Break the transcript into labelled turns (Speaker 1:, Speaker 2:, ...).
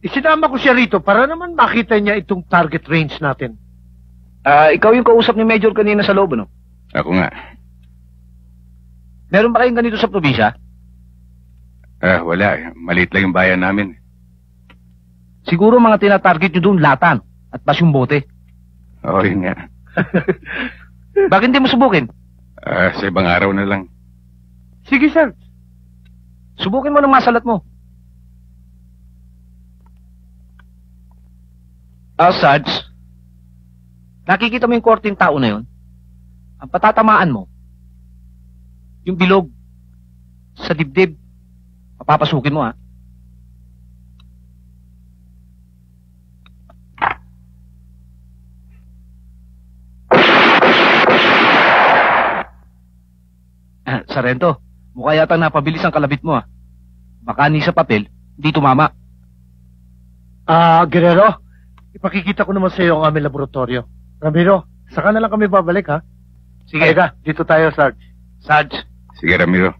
Speaker 1: Isinama ko siya rito para naman makita niya itong target range natin.
Speaker 2: Ikaw yung kausap ni Major kanina sa loob, no?
Speaker 3: Ako nga.
Speaker 2: Meron ba kayong ganito sa probinsya?
Speaker 3: Wala. Maliit lang yung bayan namin.
Speaker 2: Siguro mga tinatarget nyo doon latan at pas yung bote.
Speaker 3: Oo, yun nga.
Speaker 2: Bakit hindi mo subukin?
Speaker 3: Sa ibang araw na lang.
Speaker 1: Sige, sir.
Speaker 2: Subukin mo ng masalat mo. Sarge, nakikita mo yung korting tao na yun? Ang patatamaan mo, yung bilog sa dibdib, papapasukin mo, ha? Sarento, mukha yata napabilis ang kalabit mo, ha? Baka ni sa papel, hindi tumama.
Speaker 1: Guerrero, ipakikita ko naman sa iyo ang aming laboratorio. Ramiro, saka na lang kami babalik, ha?
Speaker 2: Sige.
Speaker 1: Dito tayo, Sarge.
Speaker 2: Sarge.
Speaker 3: Sige, Ramiro.